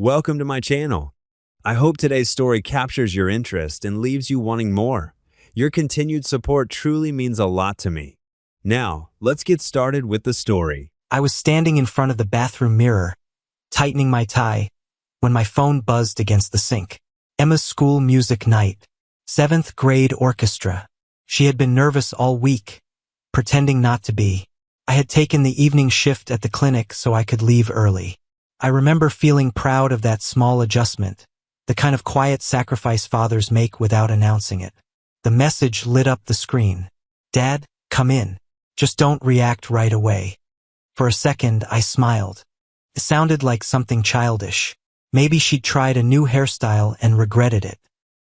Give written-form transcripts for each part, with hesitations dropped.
Welcome to my channel. I hope today's story captures your interest and leaves you wanting more. Your continued support truly means a lot to me. Now, let's get started with the story. I was standing in front of the bathroom mirror, tightening my tie, when my phone buzzed against the sink. Emma's school music night. 7th grade orchestra. She had been nervous all week, pretending not to be. I had taken the evening shift at the clinic so I could leave early. I remember feeling proud of that small adjustment, the kind of quiet sacrifice fathers make without announcing it. The message lit up the screen. "Dad, come in. Just don't react right away." For a second, I smiled. It sounded like something childish. Maybe she'd tried a new hairstyle and regretted it.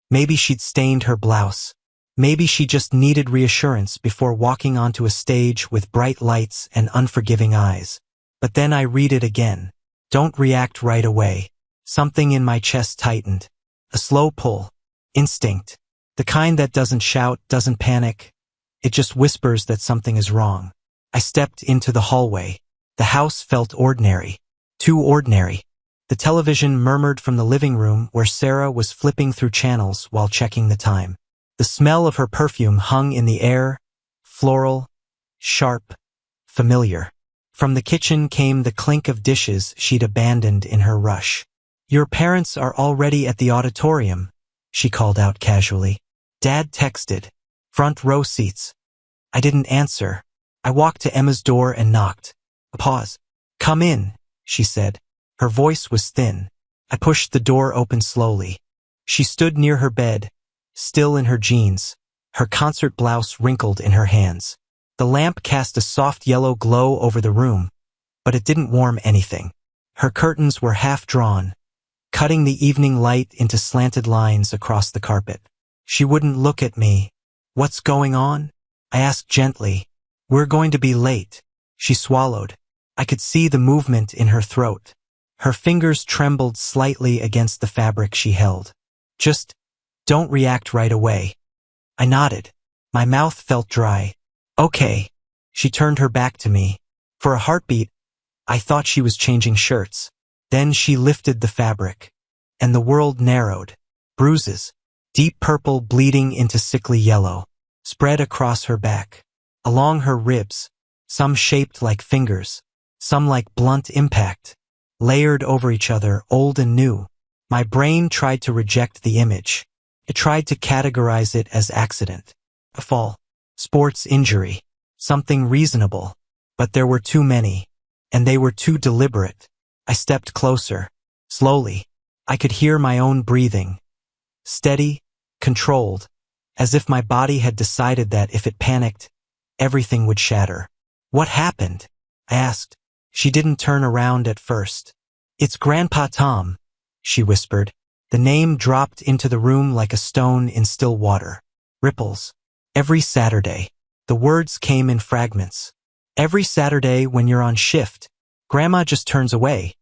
Maybe she'd stained her blouse. Maybe she just needed reassurance before walking onto a stage with bright lights and unforgiving eyes. But then I read it again. Don't react right away. Something in my chest tightened. A slow pull. Instinct. The kind that doesn't shout, doesn't panic. It just whispers that something is wrong. I stepped into the hallway. The house felt ordinary. Too ordinary. The television murmured from the living room where Sarah was flipping through channels while checking the time. The smell of her perfume hung in the air, floral, sharp, familiar. From the kitchen came the clink of dishes she'd abandoned in her rush. "Your parents are already at the auditorium," she called out casually. "Dad texted. Front row seats." I didn't answer. I walked to Emma's door and knocked. A pause. "Come in," she said. Her voice was thin. I pushed the door open slowly. She stood near her bed, still in her jeans, her concert blouse wrinkled in her hands. The lamp cast a soft yellow glow over the room, but it didn't warm anything. Her curtains were half drawn, cutting the evening light into slanted lines across the carpet. She wouldn't look at me. "What's going on?" I asked gently. "We're going to be late." She swallowed. I could see the movement in her throat. Her fingers trembled slightly against the fabric she held. "Just don't react right away." I nodded. My mouth felt dry. "Okay." She turned her back to me. For a heartbeat, I thought she was changing shirts. Then she lifted the fabric, and the world narrowed. Bruises, deep purple bleeding into sickly yellow, spread across her back, along her ribs, some shaped like fingers, some like blunt impact, layered over each other, old and new. My brain tried to reject the image. It tried to categorize it as accident, a fall, sports injury, something reasonable. But there were too many, and they were too deliberate. I stepped closer, slowly. I could hear my own breathing, steady, controlled, as if my body had decided that if it panicked, everything would shatter. "What happened?" I asked. She didn't turn around at first. "It's Grandpa Tom," she whispered. The name dropped into the room like a stone in still water. Ripples. "Every Saturday." The words came in fragments. "Every Saturday when you're on shift, Grandma just turns away.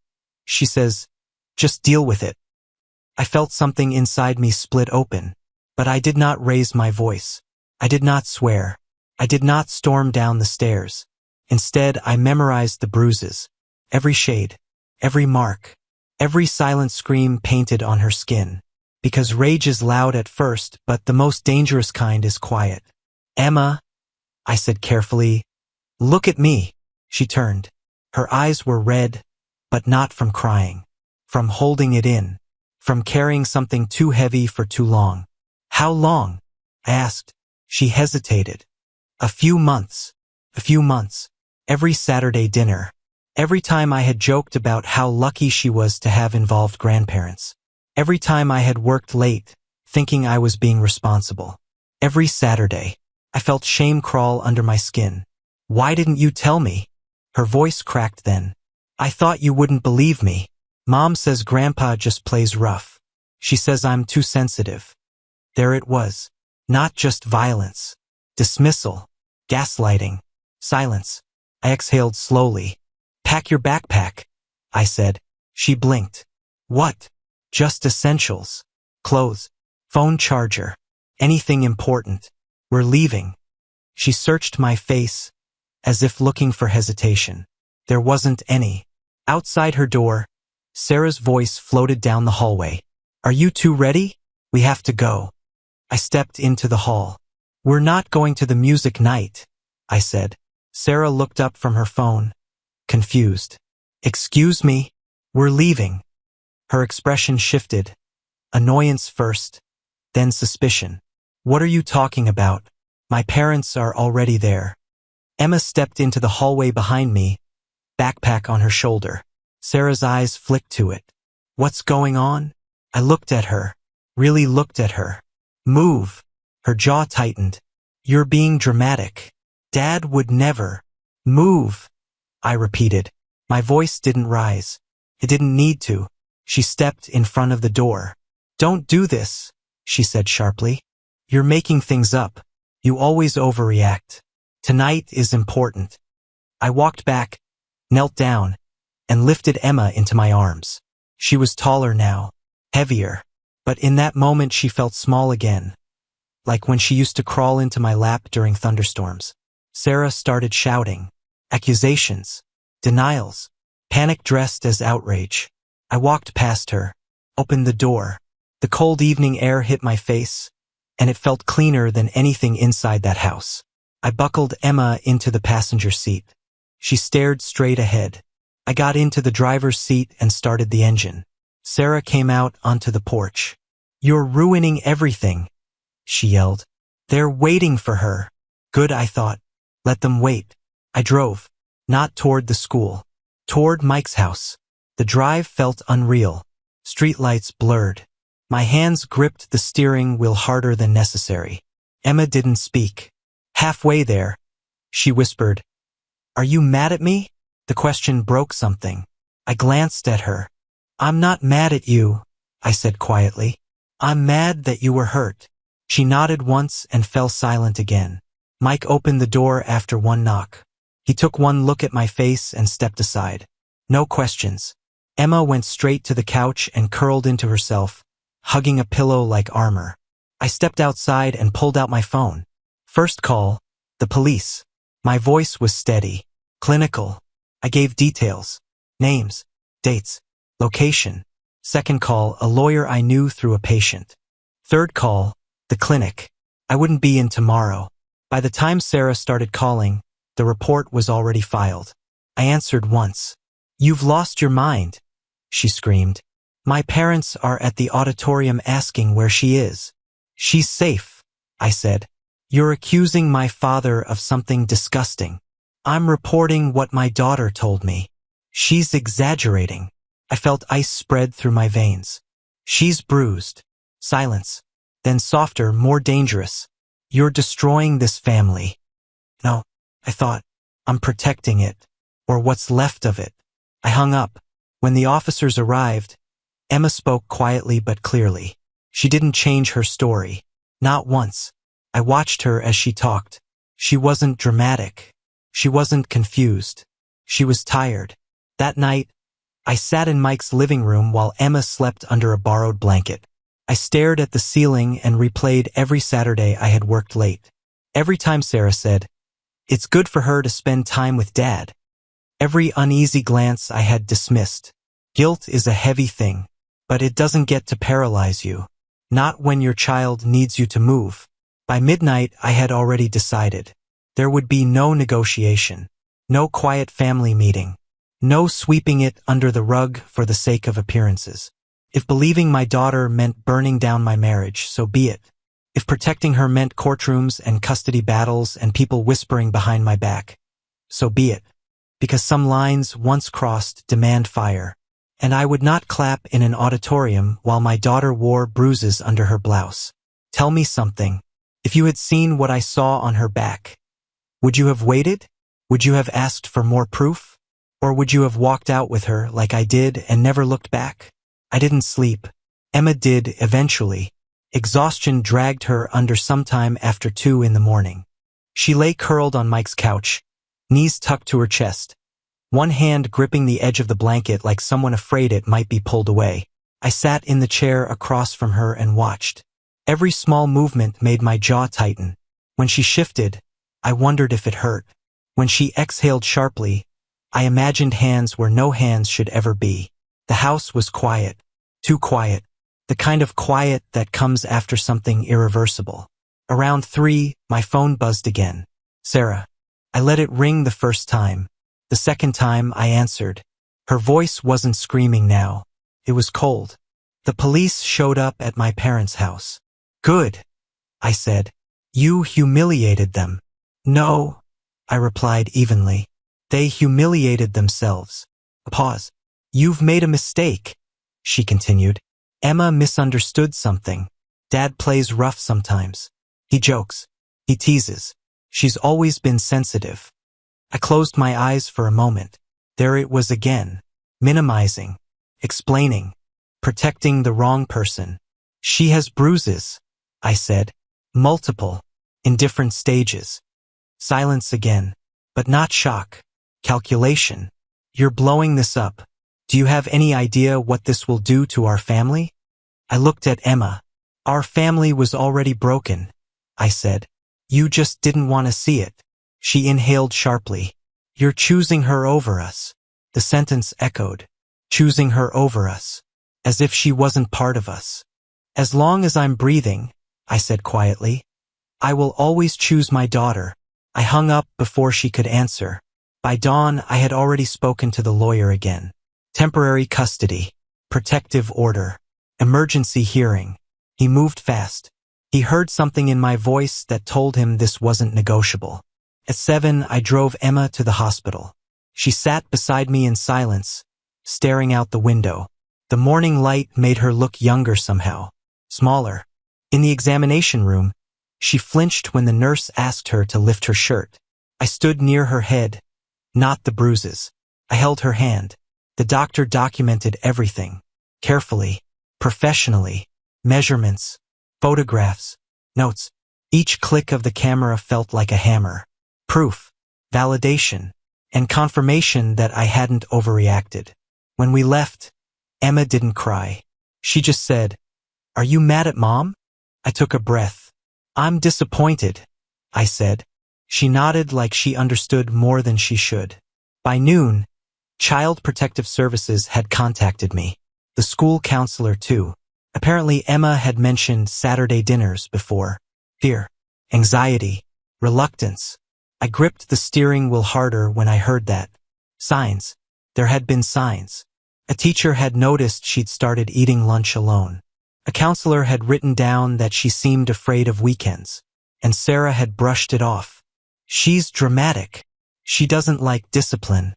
She says, 'Just deal with it.'" I felt something inside me split open, but I did not raise my voice. I did not swear. I did not storm down the stairs. Instead, I memorized the bruises, every shade, every mark, every silent scream painted on her skin. Because rage is loud at first, but the most dangerous kind is quiet. "Emma," I said carefully, "look at me." She turned. Her eyes were red, but not from crying, from holding it in, from carrying something too heavy for too long. "How long?" I asked. She hesitated. "A few months. A few months. Every Saturday dinner. Every time I had joked about how lucky she was to have involved grandparents. Every time I had worked late, thinking I was being responsible. Every Saturday." I felt shame crawl under my skin. "Why didn't you tell me?" Her voice cracked then. "I thought you wouldn't believe me. Mom says Grandpa just plays rough. She says I'm too sensitive." There it was. Not just violence. Dismissal. Gaslighting. Silence. I exhaled slowly. "Pack your backpack," I said. She blinked. "What?" "Just essentials. Clothes. Phone charger. Anything important. We're leaving." She searched my face, as if looking for hesitation. There wasn't any. Outside her door, Sarah's voice floated down the hallway. Are you two ready? We have to go. I stepped into the hall. We're not going to the music night, I said. Sarah looked up from her phone, confused. Excuse me? We're leaving. Her expression shifted. Annoyance first, then suspicion. What are you talking about? My parents are already there. Emma stepped into the hallway behind me, backpack on her shoulder. Sarah's eyes flicked to it. What's going on? I looked at her, really looked at her. Move. Her jaw tightened. You're being dramatic. Dad would never. Move. I repeated. My voice didn't rise. It didn't need to. She stepped in front of the door. Don't do this, she said sharply. You're making things up. You always overreact. Tonight is important. I walked back, knelt down, and lifted Emma into my arms. She was taller now, heavier, but in that moment she felt small again, like when she used to crawl into my lap during thunderstorms. Sarah started shouting. Accusations, denials, panic dressed as outrage. I walked past her, opened the door. The cold evening air hit my face, and it felt cleaner than anything inside that house. I buckled Emma into the passenger seat. She stared straight ahead. I got into the driver's seat and started the engine. Sarah came out onto the porch. You're ruining everything, she yelled. They're waiting for her. Good, I thought. Let them wait. I drove, not toward the school, toward Mike's house. The drive felt unreal. Streetlights blurred. My hands gripped the steering wheel harder than necessary. Emma didn't speak. Halfway there, she whispered, Are you mad at me? The question broke something. I glanced at her. I'm not mad at you, I said quietly. I'm mad that you were hurt. She nodded once and fell silent again. Mike opened the door after one knock. He took one look at my face and stepped aside. No questions. Emma went straight to the couch and curled into herself, hugging a pillow like armor. I stepped outside and pulled out my phone. First call, the police. My voice was steady, clinical. I gave details, names, dates, location. Second call, a lawyer I knew through a patient. Third call, the clinic. I wouldn't be in tomorrow. By the time Sarah started calling, the report was already filed. I answered once. You've lost your mind, she screamed. My parents are at the auditorium asking where she is. She's safe, I said. You're accusing my father of something disgusting. I'm reporting what my daughter told me. She's exaggerating. I felt ice spread through my veins. She's bruised. Silence. Then softer, more dangerous. You're destroying this family. No, I thought. I'm protecting it. Or what's left of it. I hung up. When the officers arrived, Emma spoke quietly but clearly. She didn't change her story. Not once. I watched her as she talked. She wasn't dramatic. She wasn't confused. She was tired. That night, I sat in Mike's living room while Emma slept under a borrowed blanket. I stared at the ceiling and replayed every Saturday I had worked late. Every time Sarah said, It's good for her to spend time with Dad. Every uneasy glance I had dismissed. Guilt is a heavy thing, but it doesn't get to paralyze you. Not when your child needs you to move. By midnight, I had already decided. There would be no negotiation. No quiet family meeting. No sweeping it under the rug for the sake of appearances. If believing my daughter meant burning down my marriage, so be it. If protecting her meant courtrooms and custody battles and people whispering behind my back, so be it. Because some lines once crossed demand fire, and I would not clap in an auditorium while my daughter wore bruises under her blouse. Tell me something. If you had seen what I saw on her back, would you have waited? Would you have asked for more proof? Or would you have walked out with her like I did and never looked back? I didn't sleep. Emma did eventually. Exhaustion dragged her under sometime after 2 in the morning. She lay curled on Mike's couch, knees tucked to her chest, one hand gripping the edge of the blanket like someone afraid it might be pulled away. I sat in the chair across from her and watched. Every small movement made my jaw tighten. When she shifted, I wondered if it hurt. When she exhaled sharply, I imagined hands where no hands should ever be. The house was quiet. Too quiet. The kind of quiet that comes after something irreversible. Around 3, my phone buzzed again. Sarah. I let it ring the first time. The second time I answered. Her voice wasn't screaming now. It was cold. The police showed up at my parents' house. Good, I said. You humiliated them. No, I replied evenly. They humiliated themselves. A pause. You've made a mistake, she continued. Emma misunderstood something. Dad plays rough sometimes. He jokes. He teases. She's always been sensitive. I closed my eyes for a moment. There it was again. Minimizing. Explaining. Protecting the wrong person. She has bruises, I said. Multiple. In different stages. Silence again. But not shock. Calculation. You're blowing this up. Do you have any idea what this will do to our family? I looked at Emma. Our family was already broken, I said. You just didn't want to see it. She inhaled sharply. You're choosing her over us. The sentence echoed. Choosing her over us. As if she wasn't part of us. As long as I'm breathing, I said quietly, I will always choose my daughter. I hung up before she could answer. By dawn, I had already spoken to the lawyer again. Temporary custody. Protective order. Emergency hearing. He moved fast. He heard something in my voice that told him this wasn't negotiable. At 7, I drove Emma to the hospital. She sat beside me in silence, staring out the window. The morning light made her look younger somehow. Smaller. In the examination room, she flinched when the nurse asked her to lift her shirt. I stood near her head, not the bruises. I held her hand. The doctor documented everything. Carefully. Professionally. Measurements. Photographs. Notes. Each click of the camera felt like a hammer. Proof. Validation. And confirmation that I hadn't overreacted. When we left, Emma didn't cry. She just said, Are you mad at Mom? I took a breath. I'm disappointed, I said. She nodded like she understood more than she should. By noon, Child Protective Services had contacted me. The school counselor too. Apparently Emma had mentioned Saturday dinners before. Fear. Anxiety. Reluctance. I gripped the steering wheel harder when I heard that. Signs. There had been signs. A teacher had noticed she'd started eating lunch alone. A counselor had written down that she seemed afraid of weekends. And Sarah had brushed it off. She's dramatic. She doesn't like discipline.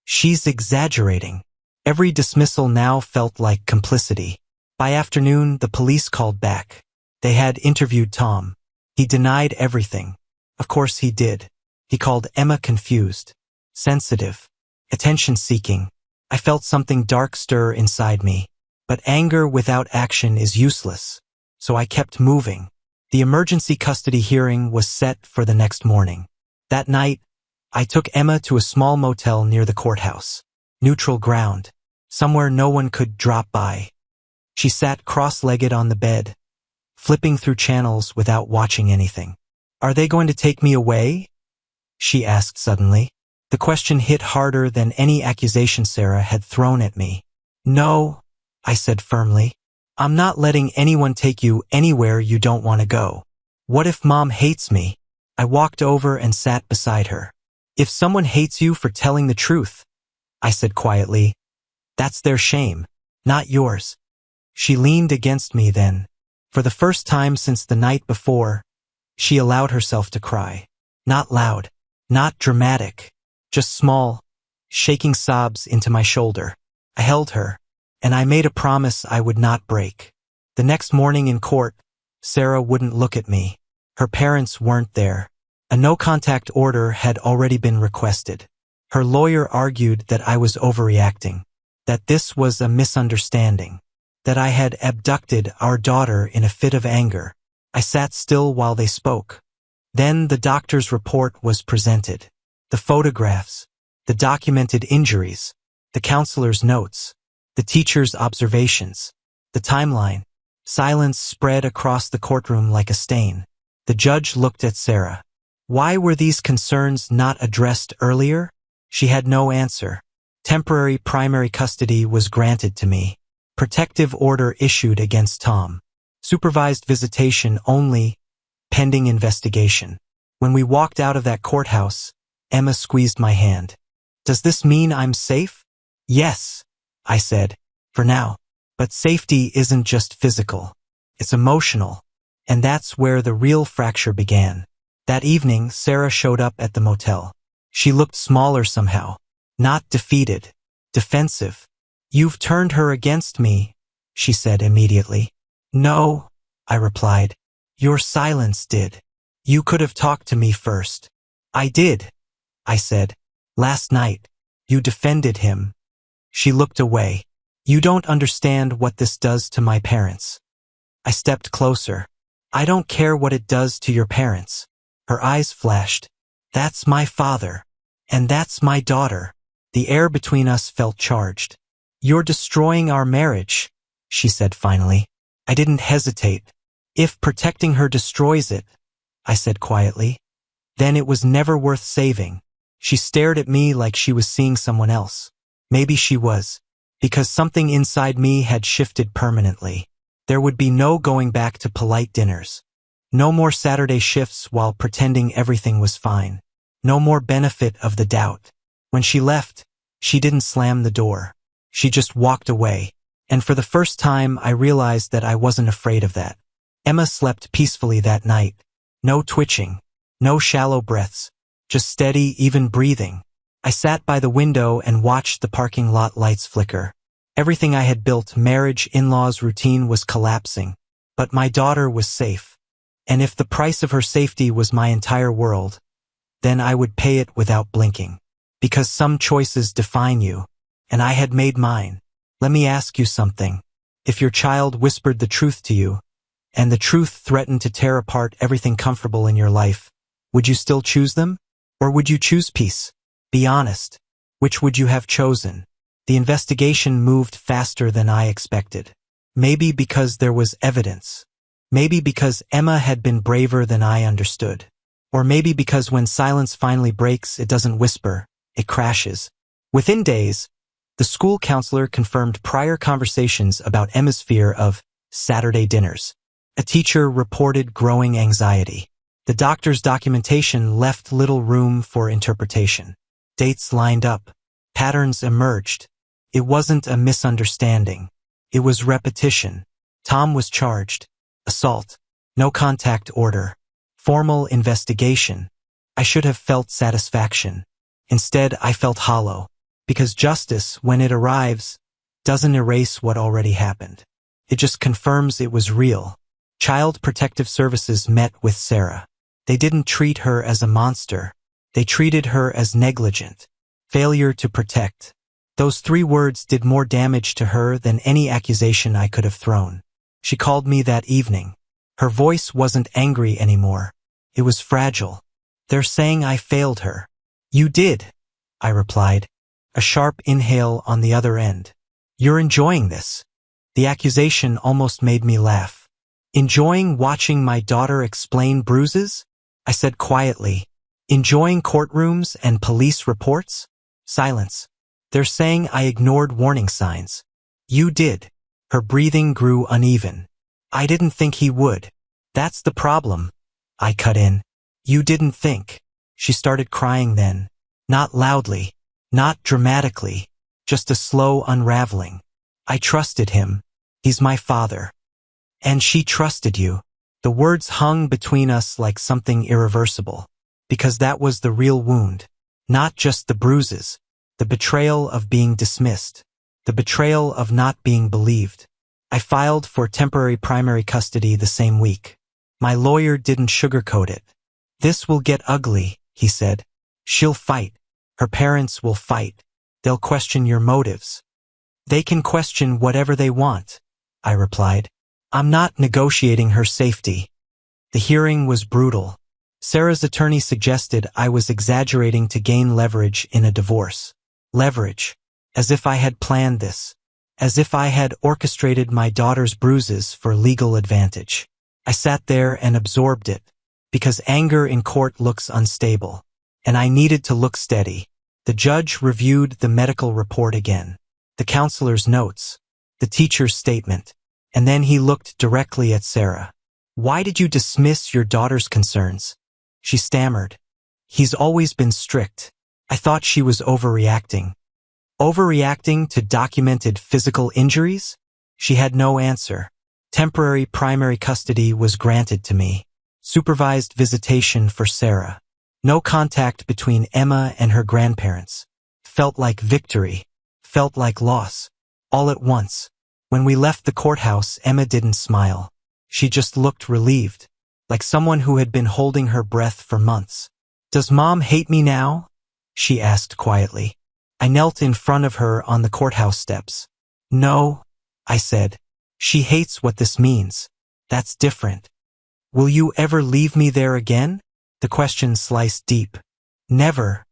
She's exaggerating. Every dismissal now felt like complicity. By afternoon, the police called back. They had interviewed Tom. He denied everything. Of course he did. He called Emma confused, sensitive, attention-seeking. I felt something dark stir inside me. But anger without action is useless. So I kept moving. The emergency custody hearing was set for the next morning. That night, I took Emma to a small motel near the courthouse. Neutral ground. Somewhere no one could drop by. She sat cross-legged on the bed, flipping through channels without watching anything. Are they going to take me away? She asked suddenly. The question hit harder than any accusation Sarah had thrown at me. No, I said firmly. I'm not letting anyone take you anywhere you don't want to go. What if Mom hates me? I walked over and sat beside her. If someone hates you for telling the truth, I said quietly, that's their shame, not yours. She leaned against me then. For the first time since the night before, she allowed herself to cry. Not loud, not dramatic, just small, shaking sobs into my shoulder. I held her, and I made a promise I would not break. The next morning in court, Sarah wouldn't look at me. Her parents weren't there. A no-contact order had already been requested. Her lawyer argued that I was overreacting, that this was a misunderstanding, that I had abducted our daughter in a fit of anger. I sat still while they spoke. Then the doctor's report was presented. The photographs, the documented injuries, the counselor's notes, the teacher's observations, the timeline. Silence spread across the courtroom like a stain. The judge looked at Sarah. Why were these concerns not addressed earlier? She had no answer. Temporary primary custody was granted to me. Protective order issued against Tom. Supervised visitation only, pending investigation. When we walked out of that courthouse, Emma squeezed my hand. Does this mean I'm safe? Yes, I said, for now. But safety isn't just physical. It's emotional. And that's where the real fracture began. That evening, Sarah showed up at the motel. She looked smaller somehow. Not defeated. Defensive. You've turned her against me, she said immediately. No, I replied. Your silence did. You could have talked to me first. I did, I said. Last night. You defended him. She looked away. You don't understand what this does to my parents. I stepped closer. I don't care what it does to your parents. Her eyes flashed. That's my father. And that's my daughter. The air between us felt charged. You're destroying our marriage, she said finally. I didn't hesitate. If protecting her destroys it, I said quietly, then it was never worth saving. She stared at me like she was seeing someone else. Maybe she was, because something inside me had shifted permanently. There would be no going back to polite dinners. No more Saturday shifts while pretending everything was fine. No more benefit of the doubt. When she left, she didn't slam the door. She just walked away. And for the first time, I realized that I wasn't afraid of that. Emma slept peacefully that night. No twitching. No shallow breaths. Just steady, even breathing. I sat by the window and watched the parking lot lights flicker. Everything I had built, marriage, in-laws, routine, was collapsing. But my daughter was safe. And if the price of her safety was my entire world, then I would pay it without blinking. Because some choices define you, and I had made mine. Let me ask you something. If your child whispered the truth to you, and the truth threatened to tear apart everything comfortable in your life, would you still choose them? Or would you choose peace? Be honest. Which would you have chosen? The investigation moved faster than I expected. Maybe because there was evidence. Maybe because Emma had been braver than I understood. Or maybe because when silence finally breaks, it doesn't whisper, it crashes. Within days, the school counselor confirmed prior conversations about Emma's fear of Saturday dinners. A teacher reported growing anxiety. The doctor's documentation left little room for interpretation. Dates lined up. Patterns emerged. It wasn't a misunderstanding. It was repetition. Tom was charged. Assault. No contact order. Formal investigation. I should have felt satisfaction. Instead, I felt hollow. Because justice, when it arrives, doesn't erase what already happened. It just confirms it was real. Child Protective Services met with Sarah. They didn't treat her as a monster. They treated her as negligent. Failure to protect. Those 3 words did more damage to her than any accusation I could have thrown. She called me that evening. Her voice wasn't angry anymore. It was fragile. They're saying I failed her. You did, I replied. A sharp inhale on the other end. You're enjoying this. The accusation almost made me laugh. Enjoying watching my daughter explain bruises? I said quietly. Enjoying courtrooms and police reports? Silence. They're saying I ignored warning signs. You did. Her breathing grew uneven. I didn't think he would. That's the problem. I cut in. You didn't think. She started crying then. Not loudly. Not dramatically. Just a slow unraveling. I trusted him. He's my father. And she trusted you. The words hung between us like something irreversible. Because that was the real wound. Not just the bruises. The betrayal of being dismissed. The betrayal of not being believed. I filed for temporary primary custody the same week. My lawyer didn't sugarcoat it. This will get ugly, he said. She'll fight. Her parents will fight. They'll question your motives. They can question whatever they want, I replied. I'm not negotiating her safety. The hearing was brutal. Sarah's attorney suggested I was exaggerating to gain leverage in a divorce. Leverage. As if I had planned this. As if I had orchestrated my daughter's bruises for legal advantage. I sat there and absorbed it. Because anger in court looks unstable. And I needed to look steady. The judge reviewed the medical report again, the counselor's notes, the teacher's statement, and then he looked directly at Sarah. "Why did you dismiss your daughter's concerns?" She stammered. "He's always been strict." I thought she was overreacting. Overreacting to documented physical injuries? She had no answer. Temporary primary custody was granted to me. Supervised visitation for Sarah. No contact between Emma and her grandparents. Felt like victory. Felt like loss. All at once. When we left the courthouse, Emma didn't smile. She just looked relieved, like someone who had been holding her breath for months. "Does Mom hate me now?" she asked quietly. I knelt in front of her on the courthouse steps. "No," I said. "She hates what this means. That's different." "Will you ever leave me there again?" The question sliced deep. "Never,"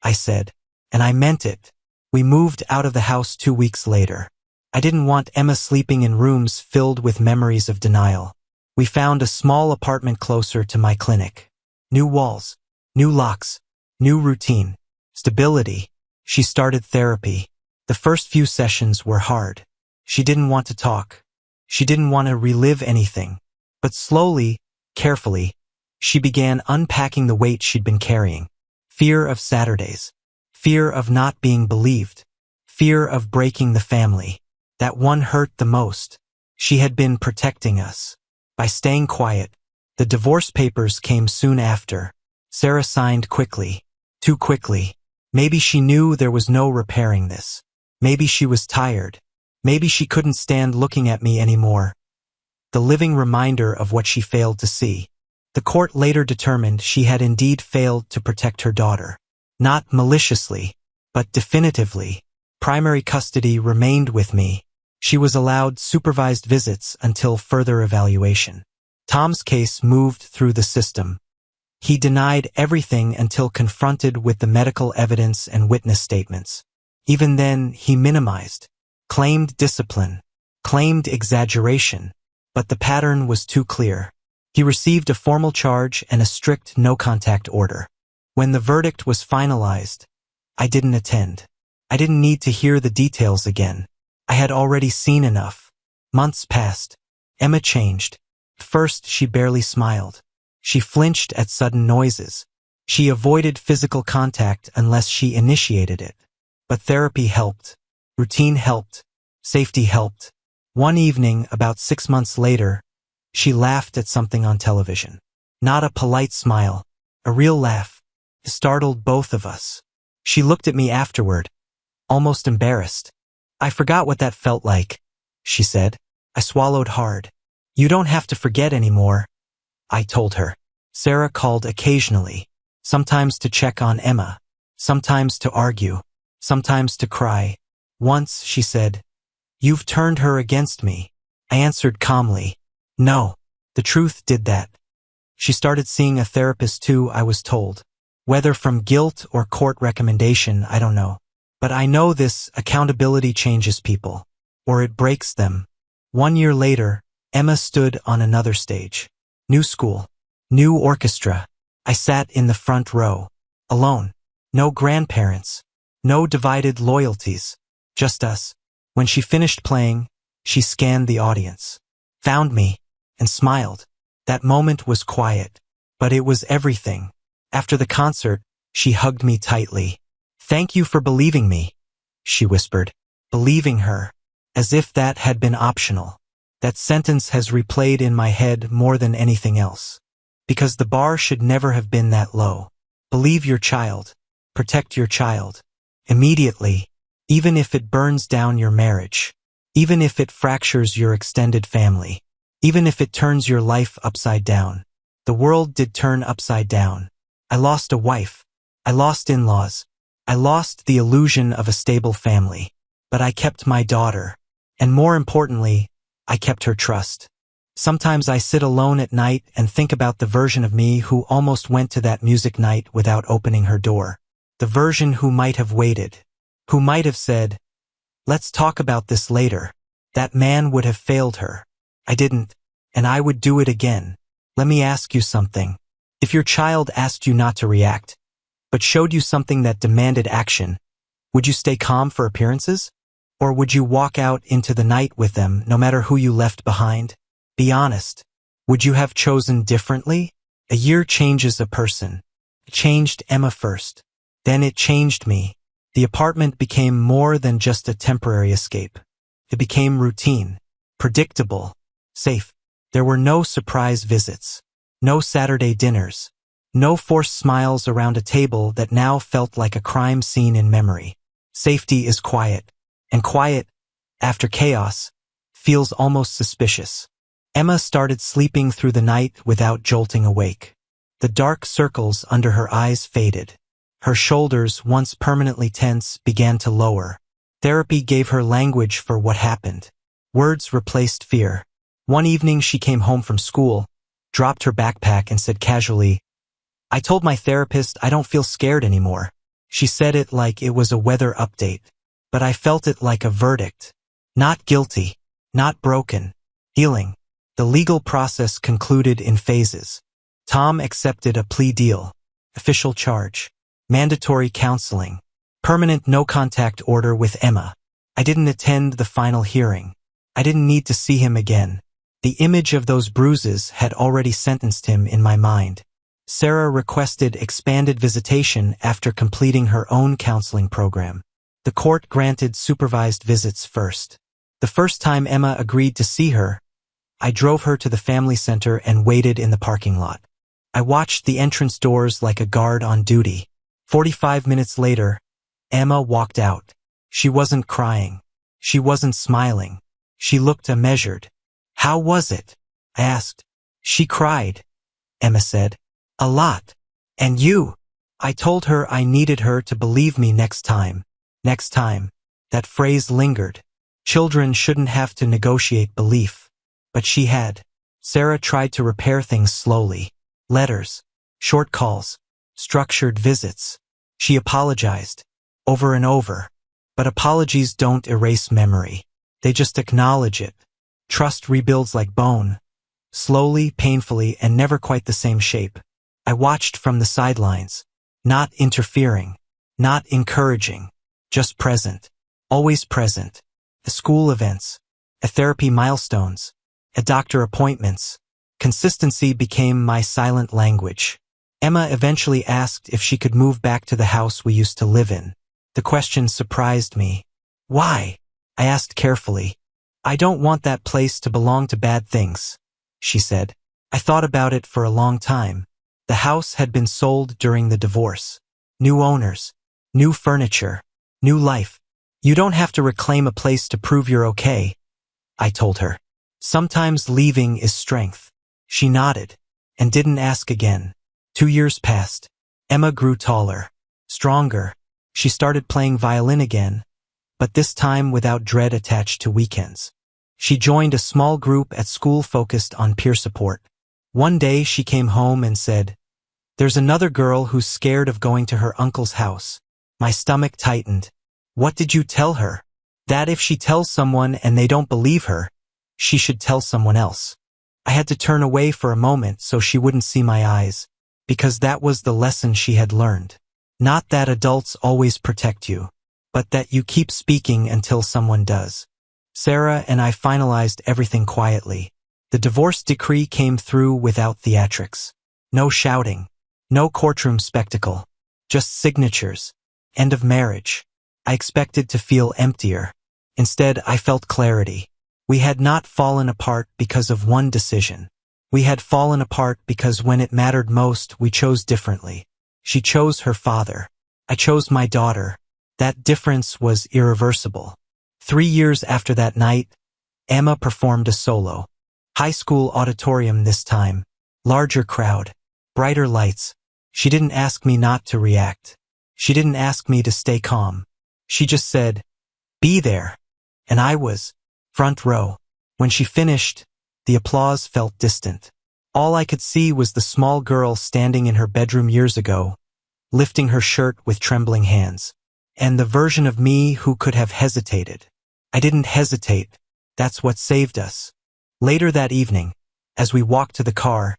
I said, and I meant it. We moved out of the house 2 weeks later. I didn't want Emma sleeping in rooms filled with memories of denial. We found a small apartment closer to my clinic. New walls, new locks, new routine, stability. She started therapy. The first few sessions were hard. She didn't want to talk. She didn't want to relive anything. But slowly, carefully, she began unpacking the weight she'd been carrying. Fear of Saturdays. Fear of not being believed. Fear of breaking the family. That one hurt the most. She had been protecting us. By staying quiet. The divorce papers came soon after. Sarah signed quickly. Too quickly. Maybe she knew there was no repairing this. Maybe she was tired. Maybe she couldn't stand looking at me anymore. The living reminder of what she failed to see. The court later determined she had indeed failed to protect her daughter. Not maliciously, but definitively. Primary custody remained with me. She was allowed supervised visits until further evaluation. Tom's case moved through the system. He denied everything until confronted with the medical evidence and witness statements. Even then, he minimized, claimed discipline, claimed exaggeration, but the pattern was too clear. He received a formal charge and a strict no-contact order. When the verdict was finalized, I didn't attend. I didn't need to hear the details again. I had already seen enough. Months passed. Emma changed. First, she barely smiled. She flinched at sudden noises. She avoided physical contact unless she initiated it. But therapy helped. Routine helped. Safety helped. One evening, about 6 months later, she laughed at something on television. Not a polite smile. A real laugh. It startled both of us. She looked at me afterward, almost embarrassed. "I forgot what that felt like," she said. I swallowed hard. "You don't have to forget anymore," I told her. Sarah called occasionally, sometimes to check on Emma, sometimes to argue, sometimes to cry. Once she said, "You've turned her against me." I answered calmly, "No, the truth did that." She started seeing a therapist too, I was told. Whether from guilt or court recommendation, I don't know. But I know this accountability changes people, or it breaks them. 1 year later, Emma stood on another stage. New school, new orchestra. I sat in the front row, alone. No grandparents, no divided loyalties, just us. When she finished playing, she scanned the audience, found me, and smiled. That moment was quiet, but it was everything. After the concert, she hugged me tightly. "Thank you for believing me," she whispered. Believing her, as if that had been optional. That sentence has replayed in my head more than anything else. Because the bar should never have been that low. Believe your child. Protect your child. Immediately, even if it burns down your marriage. Even if it fractures your extended family. Even if it turns your life upside down. The world did turn upside down. I lost a wife. I lost in-laws. I lost the illusion of a stable family. But I kept my daughter. And more importantly, I kept her trust. Sometimes I sit alone at night and think about the version of me who almost went to that music night without opening her door. The version who might have waited. Who might have said, "Let's talk about this later." That man would have failed her. I didn't, and I would do it again. Let me ask you something. If your child asked you not to react, but showed you something that demanded action, would you stay calm for appearances? Or would you walk out into the night with them no matter who you left behind? Be honest. Would you have chosen differently? A year changes a person. It changed Emma first. Then it changed me. The apartment became more than just a temporary escape. It became routine, predictable, safe. There were no surprise visits, no Saturday dinners, no forced smiles around a table that now felt like a crime scene in memory. Safety is quiet, and quiet, after chaos, feels almost suspicious. Emma started sleeping through the night without jolting awake. The dark circles under her eyes faded. Her shoulders, once permanently tense, began to lower. Therapy gave her language for what happened. Words replaced fear. One evening she came home from school, dropped her backpack and said casually, "I told my therapist I don't feel scared anymore." She said it like it was a weather update, but I felt it like a verdict. Not guilty, not broken, healing. The legal process concluded in phases. Tom accepted a plea deal, official charge, mandatory counseling, permanent no-contact order with Emma. I didn't attend the final hearing. I didn't need to see him again. The image of those bruises had already sentenced him in my mind. Sarah requested expanded visitation after completing her own counseling program. The court granted supervised visits first. The first time Emma agreed to see her, I drove her to the family center and waited in the parking lot. I watched the entrance doors like a guard on duty. 45 minutes later, Emma walked out. She wasn't crying. She wasn't smiling. She looked measured. "How was it?" I asked. "She cried," Emma said. "A lot. And you?" I told her I needed her to believe me next time. Next time. That phrase lingered. Children shouldn't have to negotiate belief. But she had. Sarah tried to repair things slowly. Letters, short calls, structured visits. She apologized, over and over. But apologies don't erase memory. They just acknowledge it. Trust rebuilds like bone. Slowly, painfully, and never quite the same shape. I watched from the sidelines. Not interfering. Not encouraging. Just present. Always present. The school events. A therapy milestones. A doctor appointments. Consistency became my silent language. Emma eventually asked if she could move back to the house we used to live in. The question surprised me. "Why?" I asked carefully. "I don't want that place to belong to bad things," she said. I thought about it for a long time. The house had been sold during the divorce. New owners. New furniture. New life. "You don't have to reclaim a place to prove you're okay," I told her. "Sometimes leaving is strength." She nodded, and didn't ask again. 2 years passed. Emma grew taller, stronger. She started playing violin again, but this time without dread attached to weekends. She joined a small group at school focused on peer support. One day she came home and said, "There's another girl who's scared of going to her uncle's house." My stomach tightened. What did you tell her? That if she tells someone and they don't believe her, she should tell someone else. I had to turn away for a moment so she wouldn't see my eyes, because that was the lesson she had learned. Not that adults always protect you, but that you keep speaking until someone does. Sarah and I finalized everything quietly. The divorce decree came through without theatrics. No shouting, no courtroom spectacle, just signatures. End of marriage. I expected to feel emptier. Instead, I felt clarity. We had not fallen apart because of one decision. We had fallen apart because when it mattered most, we chose differently. She chose her father. I chose my daughter. That difference was irreversible. 3 years after that night, Emma performed a solo. High school auditorium this time. Larger crowd. Brighter lights. She didn't ask me not to react. She didn't ask me to stay calm. She just said, "Be there." And I was front row. When she finished, the applause felt distant. All I could see was the small girl standing in her bedroom years ago, lifting her shirt with trembling hands. And the version of me who could have hesitated. I didn't hesitate. That's what saved us. Later that evening, as we walked to the car,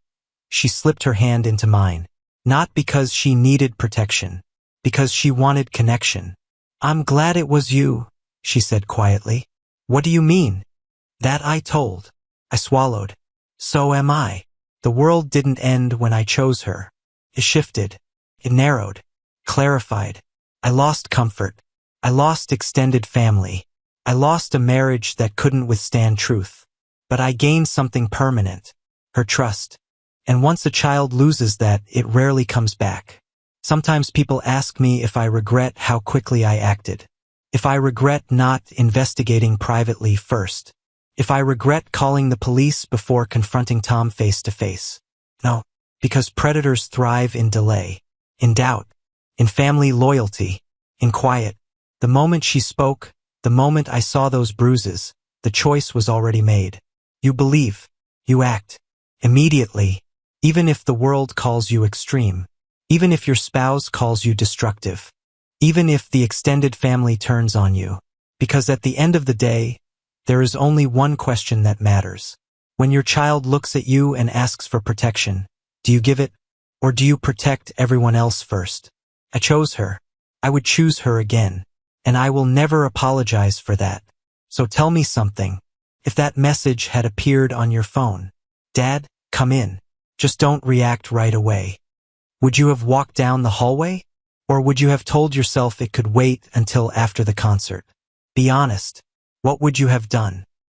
she slipped her hand into mine. Not because she needed protection, because she wanted connection. I'm glad it was you, she said quietly. What do you mean? That I told. I swallowed. So am I. The world didn't end when I chose her. It shifted. It narrowed. Clarified. I lost comfort. I lost extended family. I lost a marriage that couldn't withstand truth. But I gained something permanent. Her trust. And once a child loses that, it rarely comes back. Sometimes people ask me if I regret how quickly I acted. If I regret not investigating privately first. If I regret calling the police before confronting Tom face to face. No, because predators thrive in delay, in doubt, in family loyalty, in quiet. The moment she spoke, the moment I saw those bruises, the choice was already made. You believe, you act, immediately, even if the world calls you extreme, even if your spouse calls you destructive, even if the extended family turns on you. Because at the end of the day, there is only one question that matters. When your child looks at you and asks for protection, do you give it, or do you protect everyone else first? I chose her. I would choose her again, and I will never apologize for that. So tell me something. If that message had appeared on your phone, Dad, come in. Just don't react right away. Would you have walked down the hallway? Or would you have told yourself it could wait until after the concert? Be honest. What would you have done?